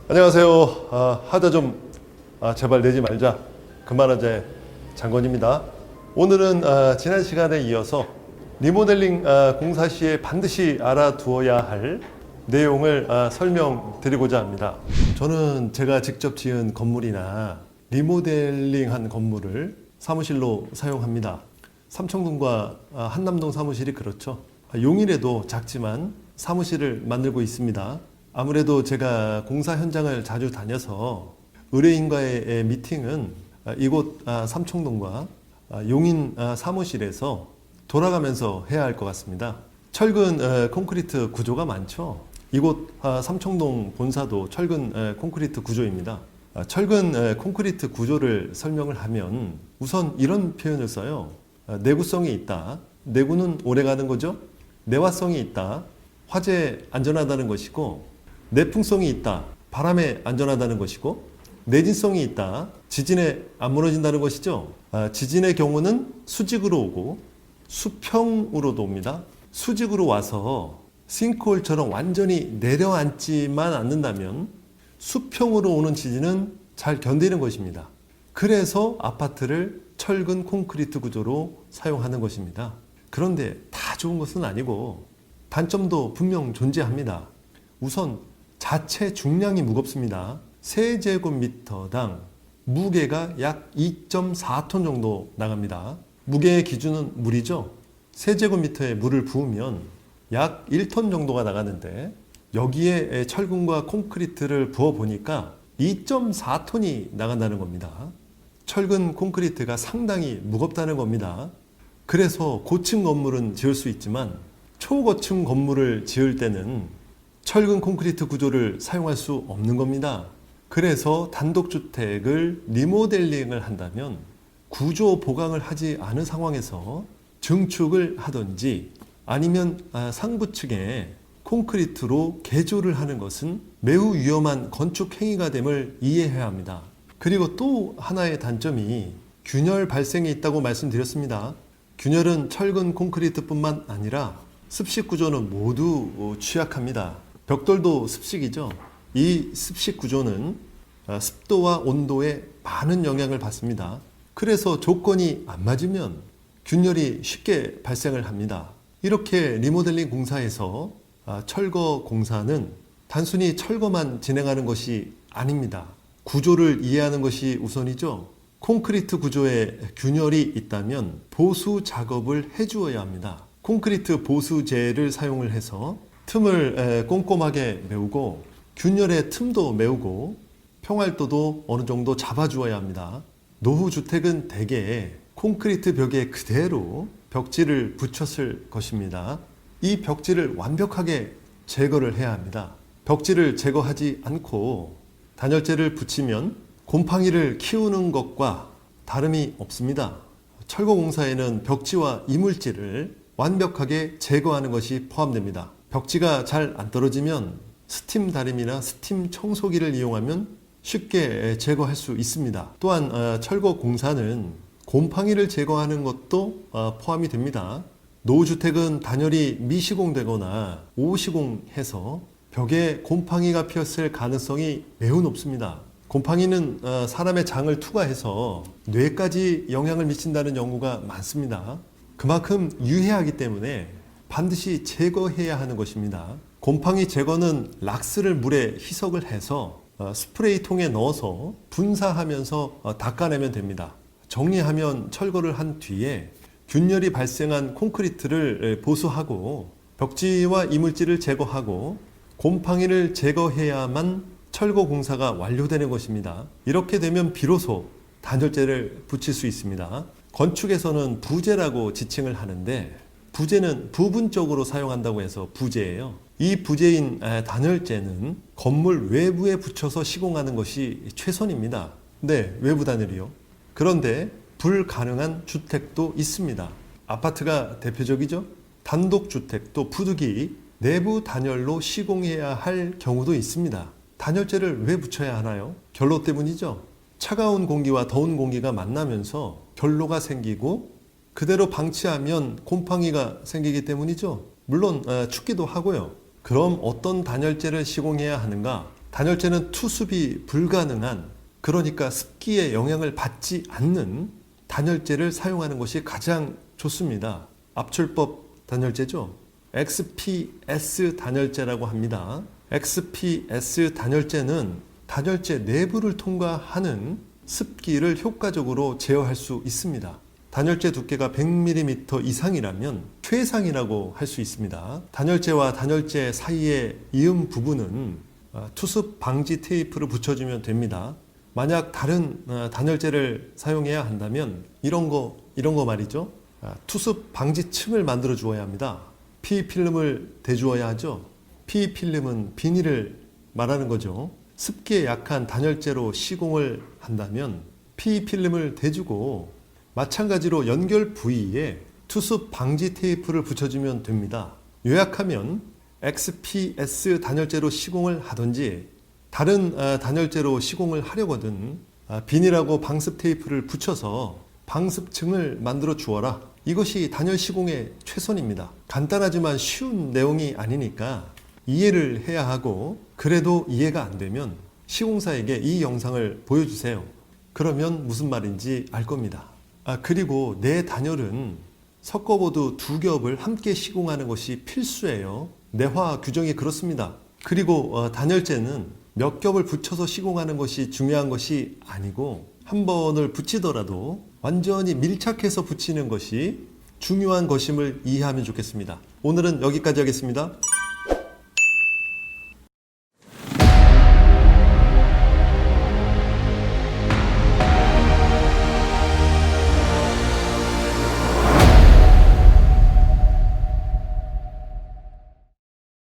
안녕하세요. 하자 좀 제발 내지 말자. 그만하자 장건입니다. 오늘은 지난 시간에 이어서 리모델링 공사 시에 반드시 알아두어야 할 내용을 설명드리고자 합니다. 저는 제가 직접 지은 건물이나 리모델링한 건물을 사무실로 사용합니다. 삼청동과 한남동 사무실이 그렇죠. 용인에도 작지만 사무실을 만들고 있습니다. 아무래도 제가 공사 현장을 자주 다녀서 의뢰인과의 미팅은 이곳 삼청동과 용인 사무실에서 돌아가면서 해야 할 것 같습니다. 철근 콘크리트 구조가 많죠. 이곳 삼청동 본사도 철근 콘크리트 구조입니다. 철근 콘크리트 구조를 설명을 하면 우선 이런 표현을 써요. 내구성이 있다. 내구는 오래가는 거죠. 내화성이 있다. 화재에 안전하다는 것이고, 내풍성이 있다. 바람에 안전하다는 것이고, 내진성이 있다. 지진에 안 무너진다는 것이죠. 지진의 경우는 수직으로 오고 수평으로도 옵니다. 수직으로 와서 싱크홀처럼 완전히 내려앉지만 않는다면 수평으로 오는 지진은 잘 견디는 것입니다. 그래서 아파트를 철근 콘크리트 구조로 사용하는 것입니다. 그런데 다 좋은 것은 아니고 단점도 분명 존재합니다. 우선 자체 중량이 무겁습니다. 세제곱미터당 무게가 약 2.4톤 정도 나갑니다. 무게의 기준은 물이죠. 세제곱미터에 물을 부으면 약 1톤 정도가 나가는데 여기에 철근과 콘크리트를 부어 보니까 2.4톤이 나간다는 겁니다. 철근 콘크리트가 상당히 무겁다는 겁니다. 그래서 고층 건물은 지을 수 있지만 초고층 건물을 지을 때는 철근 콘크리트 구조를 사용할 수 없는 겁니다. 그래서 단독주택을 리모델링을 한다면 구조 보강을 하지 않은 상황에서 증축을 하든지 아니면 상부층에 콘크리트로 개조를 하는 것은 매우 위험한 건축 행위가 됨을 이해해야 합니다. 그리고 또 하나의 단점이 균열 발생이 있다고 말씀드렸습니다. 균열은 철근 콘크리트뿐만 아니라 습식 구조는 모두 취약합니다. 벽돌도 습식이죠. 이 습식 구조는 습도와 온도에 많은 영향을 받습니다. 그래서 조건이 안 맞으면 균열이 쉽게 발생을 합니다. 이렇게 리모델링 공사에서 철거 공사는 단순히 철거만 진행하는 것이 아닙니다. 구조를 이해하는 것이 우선이죠. 콘크리트 구조에 균열이 있다면 보수 작업을 해주어야 합니다. 콘크리트 보수제를 사용을 해서 틈을 꼼꼼하게 메우고 균열의 틈도 메우고 평활도도 어느 정도 잡아주어야 합니다. 노후주택은 대개 콘크리트 벽에 그대로 벽지를 붙였을 것입니다. 이 벽지를 완벽하게 제거를 해야 합니다. 벽지를 제거하지 않고 단열재를 붙이면 곰팡이를 키우는 것과 다름이 없습니다. 철거공사에는 벽지와 이물질을 완벽하게 제거하는 것이 포함됩니다. 벽지가 잘 안 떨어지면 스팀 다림이나 스팀 청소기를 이용하면 쉽게 제거할 수 있습니다. 또한 철거 공사는 곰팡이를 제거하는 것도 포함이 됩니다. 노후주택은 단열이 미시공되거나 오시공해서 벽에 곰팡이가 피었을 가능성이 매우 높습니다. 곰팡이는 사람의 장을 투과해서 뇌까지 영향을 미친다는 연구가 많습니다. 그만큼 유해하기 때문에 반드시 제거해야 하는 것입니다. 곰팡이 제거는 락스를 물에 희석을 해서 스프레이 통에 넣어서 분사하면서 닦아내면 됩니다. 정리하면 철거를 한 뒤에 균열이 발생한 콘크리트를 보수하고 벽지와 이물질을 제거하고 곰팡이를 제거해야만 철거 공사가 완료되는 것입니다. 이렇게 되면 비로소 단열재를 붙일 수 있습니다. 건축에서는 부재라고 지칭을 하는데 부재는 부분적으로 사용한다고 해서 부재예요. 이 부재인 단열재는 건물 외부에 붙여서 시공하는 것이 최선입니다. 네, 외부 단열이요. 그런데 불가능한 주택도 있습니다. 아파트가 대표적이죠. 단독주택도 부득이 내부 단열로 시공해야 할 경우도 있습니다. 단열재를 왜 붙여야 하나요? 결로 때문이죠. 차가운 공기와 더운 공기가 만나면서 결로가 생기고 그대로 방치하면 곰팡이가 생기기 때문이죠. 물론 춥기도 하고요. 그럼 어떤 단열재를 시공해야 하는가? 단열재는 투습이 불가능한, 그러니까 습기의 영향을 받지 않는 단열재를 사용하는 것이 가장 좋습니다. 압출법 단열재죠. XPS 단열재라고 합니다. XPS 단열재는 단열재 내부를 통과하는 습기를 효과적으로 제어할 수 있습니다. 단열재 두께가 100mm 이상이라면 최상이라고 할 수 있습니다. 단열재와 단열재 사이의 이음 부분은 투습 방지 테이프를 붙여주면 됩니다. 만약 다른 단열재를 사용해야 한다면 이런 거 말이죠. 투습 방지 층을 만들어 주어야 합니다. P필름을 대주어야 하죠. P필름은 비닐을 말하는 거죠. 습기에 약한 단열재로 시공을 한다면 P필름을 대주고 마찬가지로 연결 부위에 투습 방지 테이프를 붙여주면 됩니다. 요약하면 XPS 단열재로 시공을 하든지 다른 단열재로 시공을 하려거든 비닐하고 방습 테이프를 붙여서 방습층을 만들어 주어라. 이것이 단열 시공의 최선입니다. 간단하지만 쉬운 내용이 아니니까 이해를 해야 하고, 그래도 이해가 안 되면 시공사에게 이 영상을 보여주세요. 그러면 무슨 말인지 알 겁니다. 그리고 내 단열은 석고보드 2겹을 함께 시공하는 것이 필수예요. 내화 규정이 그렇습니다. 그리고 단열재는 몇 겹을 붙여서 시공하는 것이 중요한 것이 아니고 한 번을 붙이더라도 완전히 밀착해서 붙이는 것이 중요한 것임을 이해하면 좋겠습니다. 오늘은 여기까지 하겠습니다.